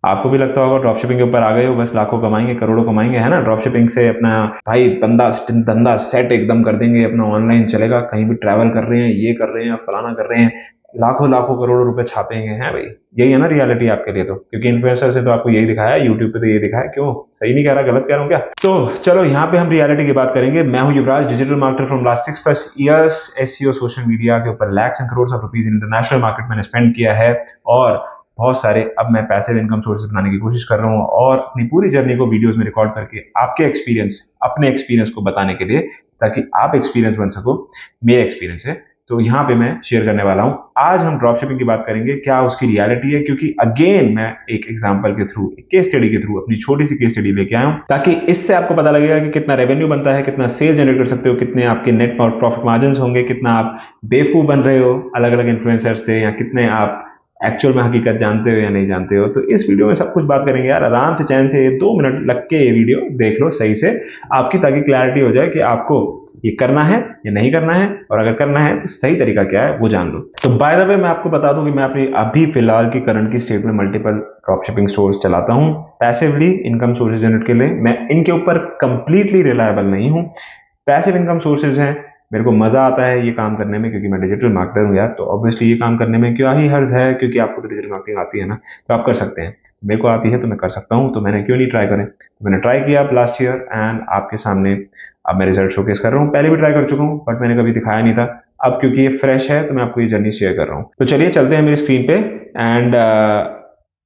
आपको भी लगता होगा ड्रॉप शिपिंग के ऊपर आ गए हो, बस लाखों कमाएंगे, करोड़ों कमाएंगे, है ना, ड्रॉप शिपिंग से अपना भाई बंदा धंधा सेट एकदम कर देंगे, अपना ऑनलाइन चलेगा, कहीं भी ट्रैवल कर रहे हैं, ये कर रहे हैं, फलाना कर रहे हैं, लाखों लाखों करोड़ों रुपए छापेंगे, हैं भाई। यही है ना रियलिटी आपके लिए, तो क्योंकि इन्फ्लुएंसर से तो आपको यही दिखाया है, यूट्यूब पे तो ये दिखाया है, क्यों सही नहीं कह रहा, गलत कह रहा हूँ क्या? तो चलो यहाँ पे हम रियलिटी की बात करेंगे। मैं हूँ Yuvraj, digital marketer from last 6+ years. SEO, social media के ऊपर lakhs and crore of rupees international market मैंने स्पेंड किया है, और बहुत सारे अब मैं पैसिव इनकम सोर्सेज बनाने की कोशिश कर रहा हूँ, और अपनी पूरी जर्नी को वीडियोस में रिकॉर्ड करके आपके एक्सपीरियंस, अपने एक्सपीरियंस को बताने के लिए, ताकि आप एक्सपीरियंस बन सको मेरे एक्सपीरियंस से। तो यहाँ पे मैं शेयर करने वाला हूँ। आज हम ड्रॉप शिपिंग की बात करेंगे, क्या उसकी रियलिटी है, क्योंकि अगेन मैं एक एग्जांपल के थ्रू, एक केस स्टडी के थ्रू, अपनी छोटी सी केस स्टडी लेके आया हूँ, ताकि इससे आपको पता लगेगा कि कितना रेवेन्यू बनता है, कितना सेल जनरेट कर सकते हो, कितने आपके नेट प्रॉफिट मार्जिन होंगे, कितना आप बेवकूफ बन रहे हो अलग अलग इन्फ्लुएंसर से, या कितने आप एक्चुअल में हकीकत जानते हो या नहीं जानते हो। तो इस वीडियो में सब कुछ बात करेंगे यार, आराम से चैन से 2 मिनट लग के ये वीडियो देख लो सही से आपकी, ताकि क्लैरिटी हो जाए कि आपको ये करना है या नहीं करना है, और अगर करना है तो सही तरीका क्या है वो जान लो। तो बाय द वे मैं आपको बता दूं कि मैं अपनी अभी फिलहाल की करंट की स्टेट में मल्टीपल ड्रॉप शिपिंग स्टोर्स चलाता हूं, पैसिवली इनकम सोर्सेज जनरेट के लिए। मैं इनके ऊपर कंप्लीटली रिलायबल नहीं हूं, पैसिव इनकम सोर्सेज हैं। मेरे को मजा आता है ये काम करने में, क्योंकि मैं डिजिटल मार्केटर हूँ यार, तो ऑब्वियसली ये काम करने में क्या ही हर्ज है, क्योंकि आपको तो डिजिटल मार्केटिंग आती है ना, तो आप कर सकते हैं। मेरे को आती है तो मैं कर सकता हूँ, तो मैंने क्यों नहीं ट्राई करें, तो मैंने ट्राई किया लास्ट ईयर, एंड आपके सामने अब मैं रिजल्ट शोकेस कर रहा हूँ। पहले भी ट्राई कर चुका हूँ, बट मैंने कभी दिखाया नहीं था। अब क्योंकि ये फ्रेश है, तो मैं आपको ये जर्नी शेयर कर रहा हूँ। तो चलिए चलते हैं मेरी स्क्रीन पे, एंड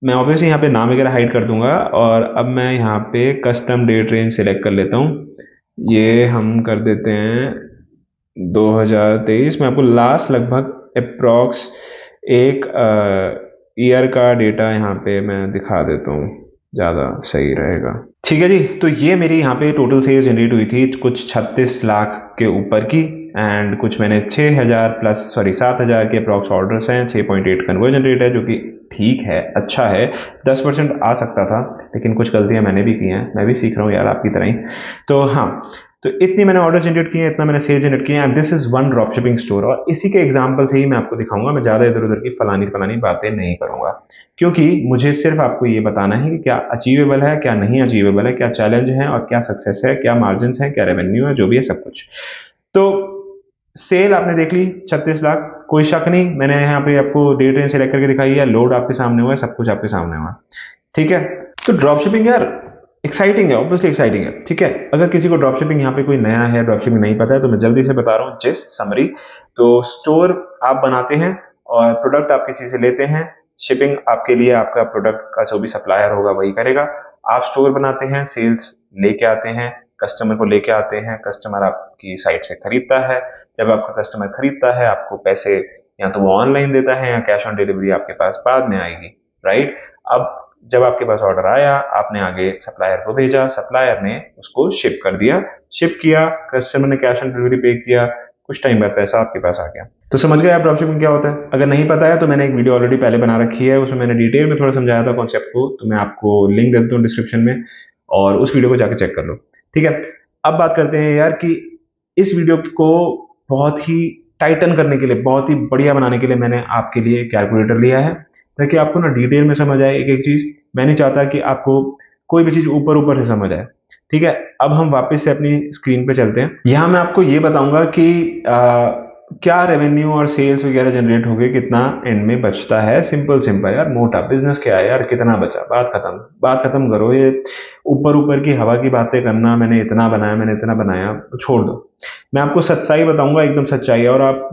मैं ऑब्वियसली यहाँ पे नाम वगैरह हाइड कर दूंगा, और अब मैं यहाँ पे कस्टम डेट रेंज सेलेक्ट कर लेता हूँ। ये हम कर देते हैं 2023। मैं आपको लास्ट लगभग अप्रॉक्स एक ईयर का डेटा यहाँ पे मैं दिखा देता हूँ, ज़्यादा सही रहेगा। ठीक है जी, तो ये मेरी यहाँ पे टोटल सेल जनरेट हुई थी कुछ 36 लाख के ऊपर की, एंड कुछ मैंने 6,000 प्लस, सॉरी 7,000 के अप्रॉक्स ऑर्डर्स हैं, 6.8 कन्वर्जन रेट है, जो कि ठीक है, अच्छा है। 10% आ सकता था, लेकिन कुछ गलतियां मैंने भी की हैं, मैं भी सीख रहा हूँ यार आपकी तरह ही। तो हाँ, तो इतनी मैंने ऑर्डर जनरेट किए, इतना मैंने सेल जनरेट किया, and this is one drop shipping store. और इसी के एग्जांपल से ही मैं आपको दिखाऊंगा, मैं ज्यादा इधर उधर की फलानी फलानी बातें नहीं करूंगा, क्योंकि मुझे सिर्फ आपको ये बताना है कि क्या अचीवेबल है, क्या नहीं अचीवेबल है, क्या चैलेंज है और क्या सक्सेस है, क्या मार्जिन है, क्या रेवेन्यू है, जो भी है सब कुछ। तो सेल आपने देख ली 36 लाख, कोई शक नहीं, मैंने यहाँ पे आपको डेट रेंज सेलेक्ट करके दिखाई है, लोड आपके सामने हुआ है, सब कुछ आपके सामने हुआ है, ठीक है। तो ड्रॉप शिपिंग यार एक्साइटिंग है, ऑब्वियसली एक्साइटिंग है, ठीक है। अगर किसी को ड्रॉप शिपिंग यहाँ पे कोई नया है, ड्रॉप शिपिंग नहीं पता है, तो मैं जल्दी से बता रहा हूँ जस्ट समरी। तो स्टोर आप बनाते हैं, और प्रोडक्ट आप किसी से लेते हैं, शिपिंग आपके लिए आपका प्रोडक्ट का जो भी सप्लायर होगा वही करेगा। आप स्टोर बनाते हैं, सेल्स लेके आते हैं, कस्टमर को लेके आते हैं, कस्टमर आपकी साइट से खरीदता है। जब आपका कस्टमर खरीदता है, आपको पैसे या तो वो ऑनलाइन देता है, या कैश ऑन डिलीवरी आपके पास बाद में आएगी, राइट। अब जब आपके पास ऑर्डर आया, आपने आगे सप्लायर को भेजा, सप्लायर ने उसको शिप कर दिया, शिप किया, कस्टमर ने कैश ऑन डिलीवरी पे किया, कुछ टाइम बाद पैसा आपके पास आ गया। तो समझ गए आप ड्रॉपशिपिंग क्या होता है? अगर नहीं पता है तो मैंने एक वीडियो ऑलरेडी पहले बना रखी है, उसमें मैंने डिटेल में थोड़ा समझाया था कॉन्सेप्ट को, तो मैं आपको लिंक दे देता हूँ डिस्क्रिप्शन में, और उस वीडियो को जाके चेक कर लो, ठीक है। अब बात करते हैं यार कि इस वीडियो को बहुत ही टाइटन करने के लिए, बहुत ही बढ़िया बनाने के लिए मैंने आपके लिए कैलकुलेटर लिया है, ताकि आपको ना डिटेल में समझ आए एक एक चीज। मैं नहीं चाहता कि आपको कोई भी चीज ऊपर ऊपर से समझ आए, ठीक है। अब हम वापस से अपनी स्क्रीन पे चलते हैं। यहाँ मैं आपको ये बताऊंगा कि क्या रेवेन्यू और सेल्स वगैरह जनरेट हो गए, कितना एंड में बचता है। सिंपल सिंपल यार, मोटा बिजनेस क्या है यार, कितना बचा, बात खत्म, बात खत्म करो। ये ऊपर ऊपर की हवा की बातें करना, मैंने इतना बनाया, मैंने इतना बनाया, तो छोड़ दो। मैं आपको सच्चाई बताऊंगा, एकदम सच्चाई, और आप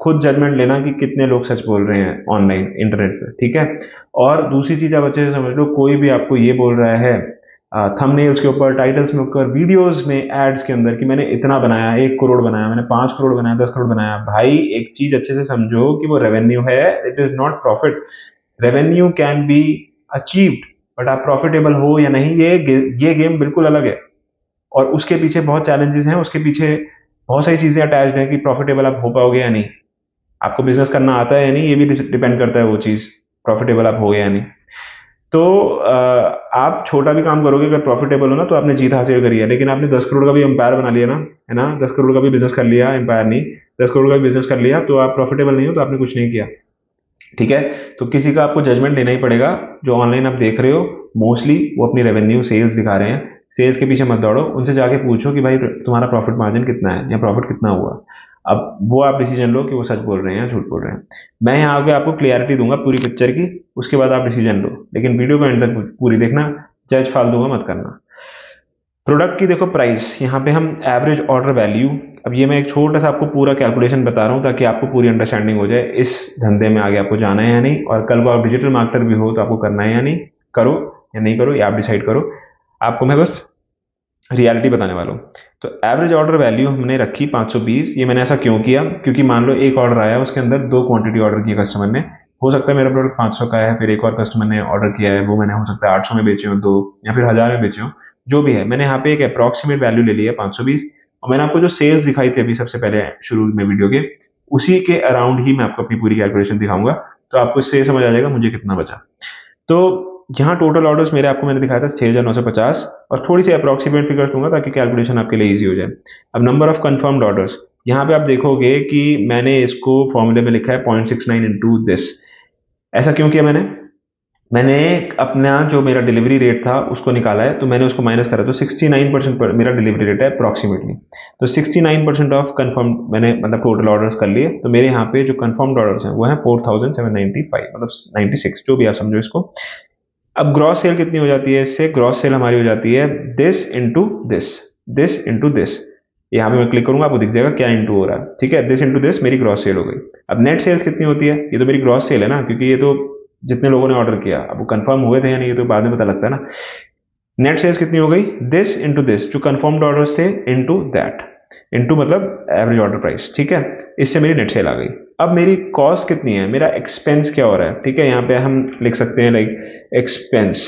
खुद जजमेंट लेना कि कितने लोग सच बोल रहे हैं ऑनलाइन इंटरनेट पे, ठीक है। और दूसरी चीज आप अच्छे से समझ लो, कोई भी आपको ये बोल रहा है थंबनेल्स के ऊपर, टाइटल्स में ऊपर, वीडियोस में, एड्स के अंदर कि मैंने इतना बनाया, 1 करोड़ बनाया, मैंने 5 करोड़ बनाया, 10 करोड़ बनाया, भाई एक चीज अच्छे से समझो कि वो रेवेन्यू है, it is not profit. Revenue can be achieved, but आप प्रॉफिटेबल हो या नहीं, ये गेम बिल्कुल अलग है। और उसके पीछे बहुत चैलेंजेस हैं, उसके पीछे बहुत सारी चीजें अटैच्ड हैं कि प्रॉफिटेबल आप हो पाओगे या नहीं, आपको बिजनेस करना आता है या नहीं, ये भी डिपेंड करता है वो चीज, प्रॉफिटेबल आप हो या नहीं। तो आप छोटा भी काम करोगे, अगर प्रॉफिटेबल हो ना, तो आपने जीत हासिल करी है। लेकिन आपने 10 करोड़ का भी एम्पायर बना लिया ना, है ना, 10 करोड़ का भी बिजनेस कर लिया, एम्पायर नहीं, 10 करोड़ का भी बिजनेस कर लिया, तो आप प्रॉफिटेबल नहीं हो, तो आपने कुछ नहीं किया। ठीक है। तो किसी का आपको जजमेंट लेना ही पड़ेगा। जो ऑनलाइन आप देख रहे हो मोस्टली वो अपनी रेवेन्यू सेल्स दिखा रहे हैं, सेल्स के पीछे मत दौड़ो, उनसे जाके पूछो कि भाई तुम्हारा प्रॉफिट मार्जिन कितना है या प्रॉफिट कितना हुआ। अब वो आप डिसीजन लो कि वो सच बोल रहे हैं या झूठ बोल रहे हैं। मैं यहाँ आगे आपको क्लियरिटी दूंगा पूरी पिक्चर की, उसके बाद आप डिसीजन लो, लेकिन वीडियो को एंड तक पूरी देखना, जज फालतू का मत करना। प्रोडक्ट की देखो प्राइस, यहाँ पे हम एवरेज ऑर्डर वैल्यू, अब ये मैं एक छोटा सा आपको पूरा कैलकुलेशन बता रहा हूँ ताकि आपको पूरी अंडरस्टैंडिंग हो जाए इस धंधे में आगे आपको जाना है या नहीं, और कल को आप डिजिटल मार्केटर भी हो तो आपको करना है या नहीं, करो या नहीं करो, या आप डिसाइड करो। आपको मैं बस रियलिटी बताने वाला हूँ। तो एवरेज ऑर्डर वैल्यू हमने रखी 520। ये मैंने ऐसा क्यों किया, क्योंकि मान लो एक ऑर्डर आया, उसके अंदर दो क्वांटिटी ऑर्डर की कस्टमर ने, हो सकता है मेरा प्रोडक्ट 500 का है, फिर एक और कस्टमर ने ऑर्डर किया है, वो मैंने हो सकता है 800 में बेचे हो दो, या फिर 1000 में बेचे हो, जो भी है। मैंने यहाँ पे एक अप्रॉक्सीमेट वैल्यू ले लिया 520, और मैंने आपको जो सेल्स दिखाई थी अभी सबसे पहले शुरू में वीडियो के, उसी के अराउंड ही मैं आपको अपनी पूरी कैलकुलेशन दिखाऊंगा। तो आपको इससे समझ आ जाएगा मुझे कितना बचा। तो यहाँ टोटल ऑर्डर्स मेरे आपको मैंने दिखाया था 6,950, और थोड़ी सी अप्रॉक्सीमेट फिगर्स दूंगा ताकि कैलकुलेशन आपके लिए इजी हो जाए। अब नंबर ऑफ कंफर्म्ड ऑर्डर्स, यहाँ पे आप देखोगे कि मैंने इसको फॉर्मूले में लिखा है 0.69 इंटू दिस। ऐसा क्यों किया मैंने, मैंने अपना जो मेरा डिलीवरी रेट था उसको निकाला है, तो मैंने उसको माइनस करा, तो 69% पर मेरा डिलीवरी रेट है अप्रॉक्सीमेटली। तो 69% ऑफ कंफर्म मैंने मतलब टोटल ऑर्डर्स कर लिए, तो मेरे यहाँ पे जो कंफर्म्ड ऑर्डर्स हैं वो है 4,795, मतलब 96, जो भी आप समझो इसको। अब ग्रॉस सेल कितनी हो जाती है इससे, ग्रॉस सेल हमारी हो जाती है this into this, this into this. यहाँ पे मैं क्लिक करूंगा आपको दिख जाएगा क्या इंटू हो रहा है, ठीक है। दिस इंटू दिस मेरी ग्रॉस सेल हो गई। अब नेट सेल्स कितनी होती है, ये तो मेरी ग्रॉस सेल है ना, क्योंकि ये तो जितने लोगों ने ऑर्डर किया, अब वो कंफर्म हुए थे या नहीं ये तो बाद में पता लगता है ना। नेट सेल्स कितनी हो गई, दिस इंटू दिस, जो कंफर्म्ड ऑर्डर्स थे इंटू दैट, इंटू मतलब एवरेज ऑर्डर प्राइस, ठीक है। इससे मेरी नेट सेल आ गई। अब मेरी कॉस्ट कितनी है, मेरा एक्सपेंस क्या हो रहा है, ठीक है। यहाँ पे हम लिख सकते हैं लाइक एक्सपेंस।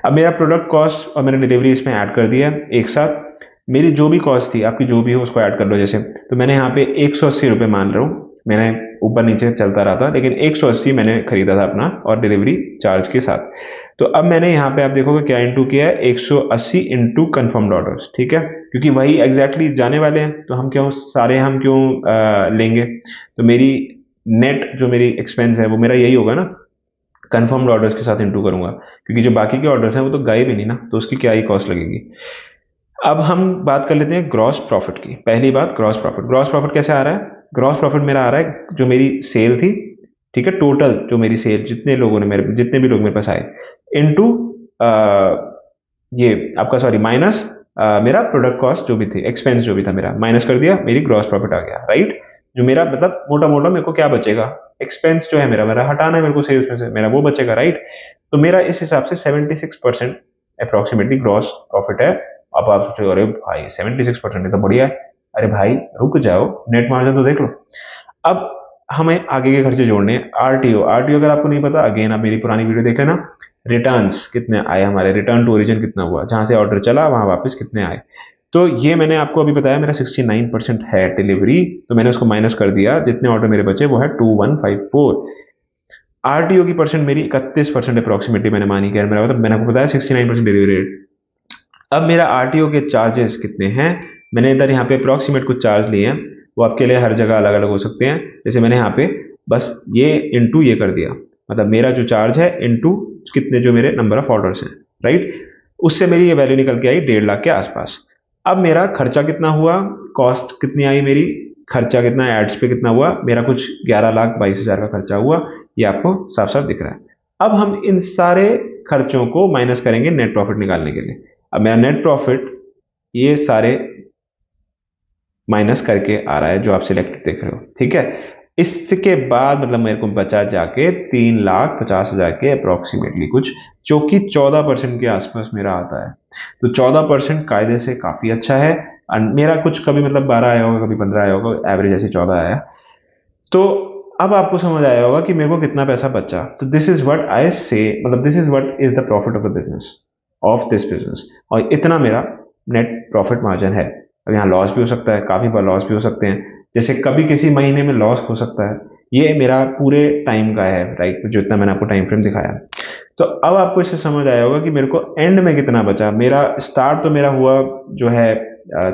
अब मेरा प्रोडक्ट कॉस्ट और मैंने डिलीवरी इसमें ऐड कर दिया एक साथ। मेरी जो भी कॉस्ट थी, आपकी जो भी हो उसको ऐड कर लो जैसे, तो मैंने यहाँ पे 180 रुपये मान रहा हूँ, मैंने ऊपर नीचे चलता रहा था, लेकिन 180 मैंने खरीदा था अपना, और डिलीवरी चार्ज के साथ। तो अब मैंने यहाँ पे आप देखोगे क्या इंटू किया है, 180 इंटू कन्फर्म्ड ऑर्डर्स, ठीक है। क्योंकि वही एग्जैक्टली जाने वाले हैं, तो हम क्यों सारे हम क्यों लेंगे। तो मेरी नेट जो मेरी एक्सपेंस है वो मेरा यही होगा ना, कंफर्म्ड ऑर्डर्स के साथ इंटू करूंगा, क्योंकि जो बाकी के ऑर्डर्स हैं वो तो गए भी नहीं ना, तो उसकी क्या ही कॉस्ट लगेगी। अब हम बात कर लेते हैं ग्रॉस प्रॉफिट की। पहली बात ग्रॉस प्रॉफिट, ग्रॉस प्रॉफिट कैसे आ रहा है, ग्रॉस प्रॉफिट मेरा आ रहा है जो मेरी सेल थी, ठीक है, टोटल जो मेरी सेल, जितने लोगों ने मेरे, जितने भी लोग मेरे पास आए, इनटू ये आपका सॉरी माइनस मेरा प्रोडक्ट कॉस्ट जो भी थी, एक्सपेंस जो भी था मेरा, माइनस कर दिया, मेरी ग्रॉस प्रॉफिट आ गया, राइट। जो मेरा मतलब मोटा मोटा मेरे को क्या बचेगा, एक्सपेंस जो है मेरा मेरा हटाना है मेरे को सेल्स में से, मेरा वो बचेगा, राइट। तो मेरा इस हिसाब से 76% अप्रोक्सीमेटली ग्रॉस प्रॉफिट है। अब आप सोचो अरे भाई 76% है तो बढ़िया है, अरे भाई रुक जाओ, नेट मार्जिन तो देख लो। अब हमें आगे के खर्चे जोड़ने हैं। आरटीओ, आरटीओ अगर आपको नहीं पता, अगेन आप मेरी पुरानी वीडियो देख लेना। रिटर्न्स कितने आए हमारे, रिटर्न टू ओरिजिन कितना हुआ, जहां से ऑर्डर चला वहां वापस कितने आए। तो ये मैंने आपको अभी बताया मेरा 69% है डिलीवरी, तो मैंने उसको माइनस कर दिया, जितने ऑर्डर मेरे बचे वो है 2154। आरटीओ की परसेंट मेरी 31% अप्रोक्सीमेटली मैंने मानी, कि मेरा मतलब मैंने आपको बताया 69% डिलीवरी रेट। अब मेरा आरटीओ के चार्जेस कितने हैं, मैंने इधर यहाँ पे अप्रोक्सीमेट कुछ चार्ज लिए हैं, वो आपके लिए हर जगह अलग अलग हो सकते हैं। जैसे मैंने यहाँ पे बस ये इंटू ये कर दिया, मतलब मेरा जो चार्ज है इंटू कितने जो मेरे नंबर ऑफ ऑर्डर्स हैं, राइट। उससे मेरी ये वैल्यू निकल के आई 1.5 लाख के आसपास। अब मेरा खर्चा कितना हुआ, कॉस्ट कितनी आई मेरी, खर्चा कितना एड्स पे कितना हुआ मेरा, कुछ 11,22,000 का खर्चा हुआ, ये आपको साफ साफ दिख रहा है। अब हम इन सारे खर्चों को माइनस करेंगे नेट प्रॉफिट निकालने के लिए। अब मेरा नेट प्रॉफिट ये सारे माइनस करके आ रहा है जो आप सिलेक्ट देख रहे हो, ठीक है। इसके बाद मतलब मेरे को बचा जाके 3,50,000 के अप्रोक्सीमेटली कुछ, जो कि 14% के आसपास मेरा आता है। तो 14% कायदे से काफी अच्छा है। मेरा कुछ कभी मतलब 12 आया होगा, कभी 15 आया होगा, एवरेज ऐसे 14 आया। तो अब आपको समझ आया होगा कि मेरे को कितना पैसा बचा। तो दिस इज व्हाट आई से, मतलब this is what is the profit of the business, of this business, और इतना मेरा नेट प्रॉफिट मार्जिन है। अब यहाँ लॉस भी हो सकता है, काफी बार लॉस भी हो सकते हैं, जैसे कभी किसी महीने में लॉस हो सकता है। ये मेरा पूरे टाइम का है, राइट, जो इतना मैंने आपको टाइम फ्रेम दिखाया। तो अब आपको इससे समझ आया होगा कि मेरे को एंड में कितना बचा। मेरा स्टार्ट तो मेरा हुआ जो है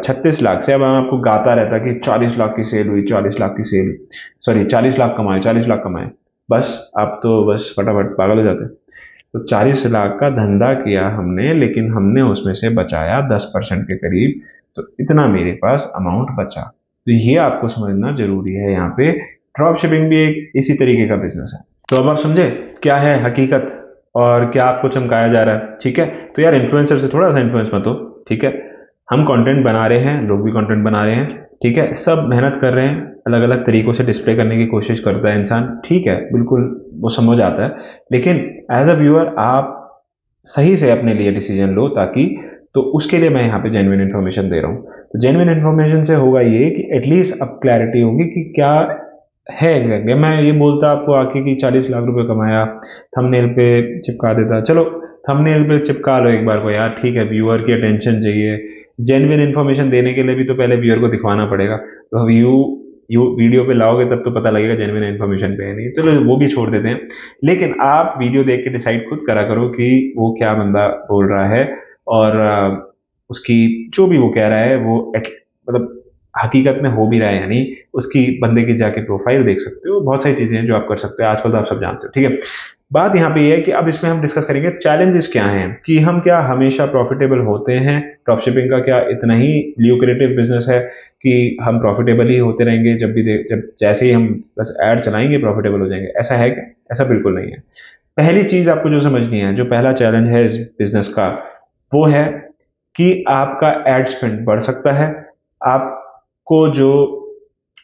36 लाख से, अब मैं आपको गाता रहता कि 40 लाख की सेल हुई, 40 लाख की सेल, सॉरी 40 लाख कमाए, 40 लाख कमाए, बस आप तो बस फटाफट पागल हो जाते। तो 40 लाख का धंधा किया हमने, लेकिन हमने उसमें से बचाया 10% के करीब, तो इतना मेरे पास अमाउंट बचा। तो ये आपको समझना जरूरी है। यहाँ पे ड्रॉप शिपिंग भी एक इसी तरीके का बिजनेस है। तो अब आप समझे क्या है हकीकत और क्या आपको चमकाया जा रहा है, ठीक है। तो यार इन्फ्लुएंसर से थोड़ा सा इन्फ्लुएंस मत हो, ठीक है। हम कंटेंट बना रहे हैं, लोग भी कंटेंट बना रहे हैं, ठीक है, सब मेहनत कर रहे हैं, अलग अलग तरीकों से डिस्प्ले करने की कोशिश करता है इंसान, ठीक है, बिल्कुल वो समझ आता है। लेकिन एज अ व्यूअर आप सही से अपने लिए डिसीजन लो, ताकि तो उसके लिए मैं यहाँ पे जेन्युइन इन्फॉर्मेशन दे रहा हूँ। तो जेन्युइन इन्फॉर्मेशन से होगा ये कि एटलीस्ट अब क्लैरिटी होगी कि क्या है एग्जैक्टली। मैं ये बोलता आपको आके कि 40 लाख रुपए कमाया, थंबनेल पे चिपका देता, चलो थंबनेल पे चिपका लो एक बार को यार, ठीक है, व्यूअर की अटेंशन चाहिए। जेन्युइन इन्फॉर्मेशन देने के लिए भी तो पहले व्यूअर को दिखवाना पड़ेगा, तो यू वीडियो पे लाओगे तब तो पता लगेगा जेन्युइन इन्फॉर्मेशन पे है नहीं, चलो वो भी छोड़ देते हैं। लेकिन आप वीडियो देख के डिसाइड खुद करा करो कि वो क्या बंदा बोल रहा है, और उसकी जो भी वो कह रहा है वो मतलब हकीकत में हो भी रहा है या नहीं, उसकी बंदे की जाके प्रोफाइल देख सकते हो, बहुत सारी चीजें हैं जो आप कर सकते हो, आजकल तो आप सब जानते हो, ठीक है। बात यहाँ पे ये है कि अब इसमें हम डिस्कस करेंगे चैलेंजेस क्या हैं, कि हम क्या हमेशा प्रॉफिटेबल होते हैं, ड्रॉपशिपिंग का क्या इतना ही ल्यूक्रेटिव बिजनेस है कि हम प्रॉफिटेबल ही होते रहेंगे, जब जैसे ही हम बस ऐड चलाएंगे प्रॉफिटेबल हो जाएंगे, ऐसा है क्या? ऐसा बिल्कुल नहीं है। पहली चीज आपको जो समझनी है, जो पहला चैलेंज है इस बिजनेस का, वो है कि आपका एड स्पेंड बढ़ सकता है। आपको जो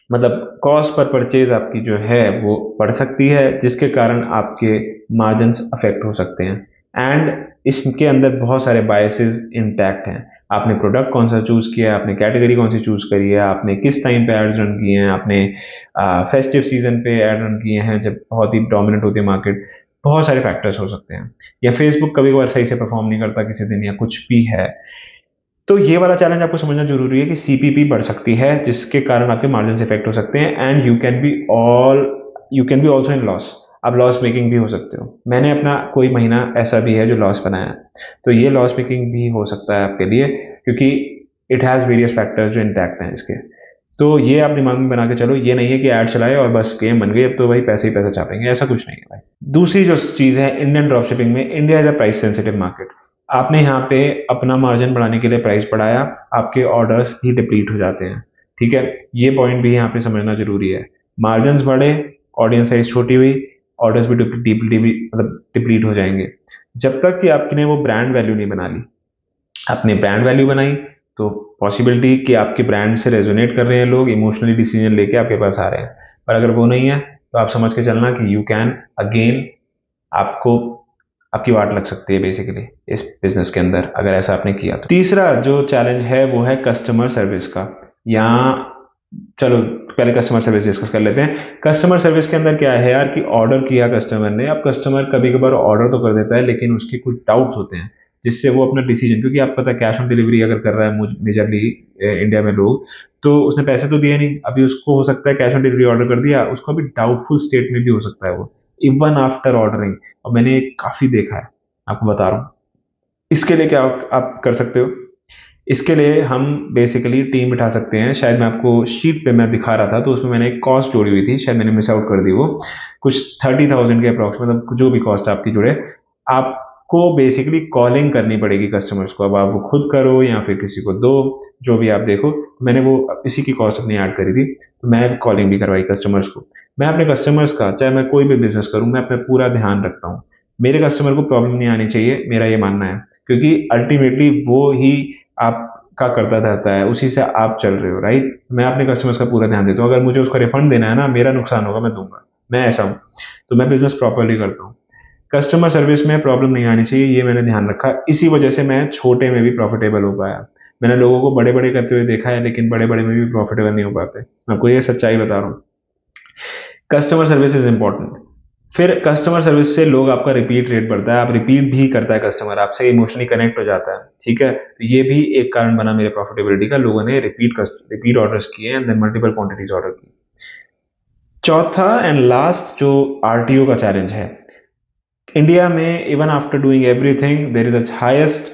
मतलब कॉस्ट पर परचेज आपकी जो है वो बढ़ सकती है, जिसके कारण आपके मार्जिन्स अफेक्ट हो सकते हैं। एंड इसके अंदर बहुत सारे बायसेस इंटैक्ट हैं। आपने प्रोडक्ट कौन सा चूज किया है, आपने कैटेगरी कौन सी चूज करी है, आपने किस टाइम पे एड्स रन किए हैं, आपने फेस्टिव सीजन पे एड रन किए हैं जब बहुत ही डोमिनेट होती है मार्केट, बहुत सारे फैक्टर्स हो सकते हैं। या फेसबुक कभी कभार सही से परफॉर्म नहीं करता किसी दिन, या कुछ भी है। तो ये वाला चैलेंज आपको समझना जरूरी है कि सीपीपी बढ़ सकती है, जिसके कारण आपके मार्जिन इफेक्ट हो सकते हैं, and you can be also in loss. आप लॉस मेकिंग भी हो सकते हो। मैंने अपना कोई महीना ऐसा भी है जो लॉस बनाया है, तो ये लॉस मेकिंग भी हो सकता है आपके लिए, क्योंकि इट हैज़ वेरियस फैक्टर्स जो इंटैक्ट हैं इसके। तो ये आप दिमाग में बना के चलो, ये नहीं है कि ऐड चलाए और बस गेम बन गई, अब तो भाई पैसे ही पैसे छापेंगे, ऐसा कुछ नहीं है भाई। दूसरी जो चीज़ है इंडियन ड्रॉप शिपिंग में, India is a price sensitive market. आपने यहाँ पे अपना मार्जिन बढ़ाने के लिए प्राइस बढ़ाया, आपके ऑर्डर्स ही डिप्लीट हो जाते हैं, ठीक है। ये पॉइंट भी यहाँ पे समझना जरूरी है। मार्जिन बढ़े, ऑडियंस साइज छोटी हुई, ऑर्डर्स भी डिप्लीट हो जाएंगे। जब तक कि आपने वो ब्रांड वैल्यू नहीं बना ली, आपने ब्रांड वैल्यू बनाई, तो पॉसिबिलिटी कि आपके ब्रांड से रेजोनेट कर रहे हैं लोग, इमोशनली डिसीजन लेके आपके पास आ रहे हैं। पर अगर वो नहीं है, तो आप समझ के चलना कि यू कैन अगेन, आपको आपकी वाट लग सकती है बेसिकली इस बिजनेस के अंदर, अगर ऐसा आपने किया तो। तीसरा जो चैलेंज है वो है कस्टमर सर्विस का। यहाँ चलो पहले कस्टमर सर्विस डिस्कस कर लेते हैं। कस्टमर सर्विस के अंदर क्या है यार, कि ऑर्डर किया कस्टमर ने, अब कस्टमर कभी कभार ऑर्डर तो कर देता है, लेकिन उसके कुछ डाउट्स होते हैं, जिससे वो अपना डिसीजन, क्योंकि आप पता कैश ऑन डिलीवरी अगर कर रहा है मेजरली इंडिया में लोग, तो उसने पैसे तो दिए नहीं, अभी उसको हो सकता है कैश ऑन डिलीवरी ऑर्डर कर दिया, उसको अभी डाउटफुल स्टेट में भी हो सकता है वो, इवन आफ्टर ऑर्डरिंग। और मैंने काफी देखा है, आपको बता रहा हूँ। इसके लिए क्या आप कर सकते हो, इसके लिए हम बेसिकली टीम बिठा सकते हैं। शायद मैं आपको शीट पे मैं दिखा रहा था, तो उसमें मैंने एक कॉस्ट जोड़ी हुई थी, शायद मैंने मिस आउट कर दी वो, कुछ 30,000 के अप्रॉक्स, मतलब जो भी कॉस्ट आपकी जुड़े, आपको बेसिकली कॉलिंग करनी पड़ेगी कस्टमर्स को। अब आप वो खुद करो या फिर किसी को दो, जो भी आप देखो। मैंने वो इसी की कॉस्ट अपनी ऐड करी थी, तो मैं कॉलिंग भी करवाई कस्टमर्स को। मैं अपने कस्टमर्स का, चाहे मैं कोई भी बिजनेस करूं, मैं अपना पूरा ध्यान रखता हूँ। मेरे कस्टमर को प्रॉब्लम नहीं आनी चाहिए, मेरा ये मानना है, क्योंकि अल्टीमेटली वो ही आपका करता रहता है, उसी से आप चल रहे हो, राइट। मैं अपने कस्टमर्स का पूरा ध्यान देता हूँ, अगर मुझे उसका रिफंड देना है ना, मेरा नुकसान होगा, मैं दूंगा, मैं ऐसा हूँ। तो मैं बिजनेस प्रॉपरली करता हूँ। कस्टमर सर्विस में प्रॉब्लम नहीं आनी चाहिए, ये मैंने ध्यान रखा, इसी वजह से मैं छोटे में भी प्रॉफिटेबल हो पाया। मैंने लोगों को बड़े बड़े करते हुए देखा है, लेकिन बड़े बड़े में भी प्रॉफिटेबल नहीं हो पाते। मैं आपको ये सच्चाई बता रहा हूँ। Customer service is important. फिर कस्टमर सर्विस से लोग आपका रिपीट रेट बढ़ता है, आप रिपीट भी करता है कस्टमर, आपसे इमोशनली कनेक्ट हो जाता है, ठीक है। तो ये भी एक कारण बना मेरे प्रॉफिटेबिलिटी का, लोगों ने रिपीट ऑर्डर्स किए and then multiple quantities order की। चौथा एंड लास्ट जो आरटीओ का चैलेंज है, इंडिया में even after doing everything there is a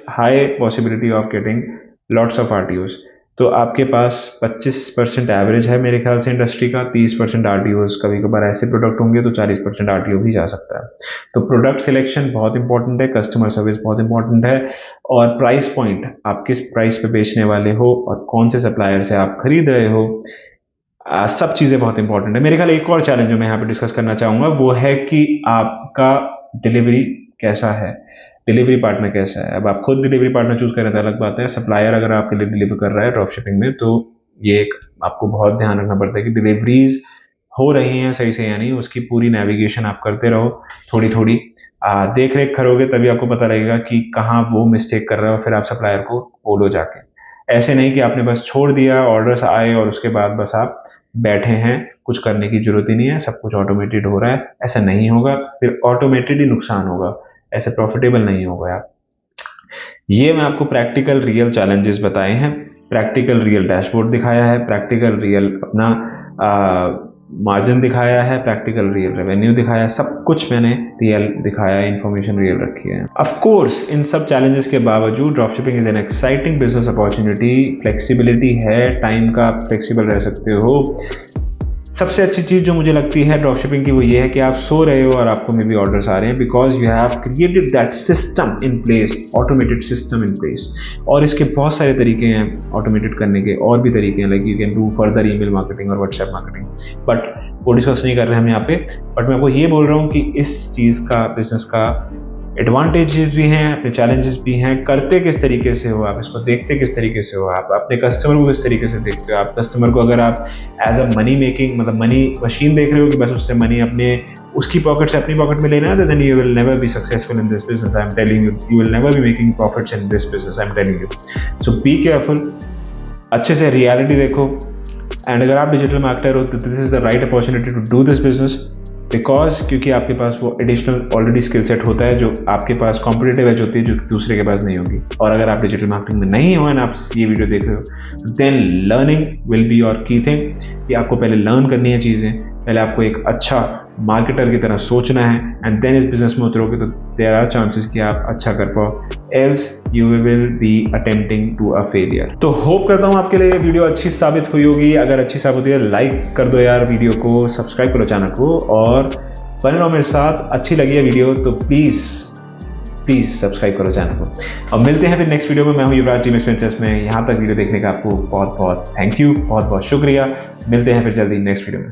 high possibility of getting lots of RTOs. तो आपके पास 25% एवरेज है मेरे ख्याल से इंडस्ट्री का, 30% आरटीओज, कभी कभार ऐसे प्रोडक्ट होंगे तो 40% आरटीओ भी जा सकता है। तो प्रोडक्ट सिलेक्शन बहुत इंपॉर्टेंट है, कस्टमर सर्विस बहुत इंपॉर्टेंट है, और प्राइस पॉइंट, आप किस प्राइस पे बेचने वाले हो और कौन से सप्लायर से आप खरीद रहे हो, सब चीज़ें बहुत इंपॉर्टेंट है। मेरे ख्याल एक और चैलेंज जो मैं यहाँ पे डिस्कस करना चाहूँगा वो है कि आपका डिलीवरी कैसा है, डिलीवरी पार्टनर कैसा है। अब आप खुद डिलीवरी पार्टनर चूज करें तो अलग बात है, सप्लायर अगर आपके लिए डिलीवर कर रहा है ड्रॉप शिपिंग में तो ये एक आपको बहुत ध्यान रखना पड़ता है कि डिलीवरीज हो रही हैं सही से या नहीं, उसकी पूरी नेविगेशन आप करते रहो, थोड़ी थोड़ी देख रेख करोगे तभी आपको पता लगेगा कि कहाँ वो मिस्टेक कर रहा है, और फिर आप सप्लायर को बोलो जाके। ऐसे नहीं कि आपने बस छोड़ दिया, ऑर्डर्स आए और उसके बाद बस आप बैठे हैं, कुछ करने की जरूरत ही नहीं है, सब कुछ ऑटोमेटेड हो रहा है, ऐसा नहीं होगा, फिर ऑटोमेटेड ही नुकसान होगा, ऐसे प्रॉफिटेबल नहीं होगा आप। ये मैं आपको प्रैक्टिकल रियल चैलेंजेस बताए हैं, प्रैक्टिकल रियल डैशबोर्ड दिखाया है, प्रैक्टिकल रियल अपना मार्जिन दिखाया है, प्रैक्टिकल रियल रेवेन्यू दिखाया है, सब कुछ मैंने रियल दिखाया है, इंफॉर्मेशन रियल रखी है। ऑफ कोर्स इन सब चैलेंजेस के बावजूद dropshipping is an exciting business opportunity, flexibility है, टाइम का आप फ्लेक्सिबल रह सकते हो। सबसे अच्छी चीज़ जो मुझे लगती है ड्रॉप शिपिंग की वो ये है कि आप सो रहे हो और आपको मे बी ऑर्डर्स आ रहे हैं, because you have created that system in place, automated system in place. और इसके बहुत सारे तरीके हैं ऑटोमेटेड करने के, और भी तरीके हैं, like you can do further email marketing और व्हाट्सएप मार्केटिंग, बट वो डिस्कस नहीं कर रहे हैं हम यहाँ पे। बट मैं आपको ये बोल रहा हूँ कि इस चीज़ का, बिजनेस का एडवांटेजेस भी हैं, अपने चैलेंजेस भी हैं। करते किस तरीके से हो आप, इसको देखते किस तरीके से हो आप, अपने कस्टमर को किस तरीके से देखते हो आप। कस्टमर को अगर आप एज अ मनी मेकिंग, मतलब मनी मशीन देख रहे हो कि बस उससे मनी अपने उसकी पॉकेट से अपनी पॉकेट में लेना है, then you will never be successful in this business, I am telling you. You will never be making profits in this business, I am telling you. So be careful, अच्छे से reality देखो, and अगर आप digital marketer हो तो this is the right opportunity to do this business, because क्योंकि आपके पास वो एडिशनल ऑलरेडी स्किल सेट होता है जो आपके पास कॉम्पिटेटिव एज होती है, जो दूसरे के पास नहीं होगी। और अगर आप डिजिटल मार्केटिंग में नहीं हो एंड आप ये वीडियो देख रहे हो, then learning will be your key thing, कि आपको पहले लर्न करनी है चीज़ें, पहले आपको एक अच्छा मार्केटर की तरह सोचना है, एंड देन इस बिजनेस में उतरोगे तो देयर आर चांसेस कि आप अच्छा कर पाओ, else you will be attempting to a failure. तो होप करता हूँ आपके लिए ये वीडियो अच्छी साबित हुई होगी। अगर अच्छी साबित हुई है लाइक कर दो यार वीडियो को, सब्सक्राइब करो चैनल को, और बने रहो मेरे साथ। अच्छी लगी है वीडियो तो प्लीज़ सब्सक्राइब करो चैनल को, और मिलते हैं फिर नेक्स्ट वीडियो में। मैं हूँ युवराज टीम एक्सपेंचर्स में। यहाँ तक वीडियो देखने का आपको बहुत बहुत थैंक यू, बहुत बहुत शुक्रिया। मिलते हैं फिर जल्दी नेक्स्ट वीडियो में।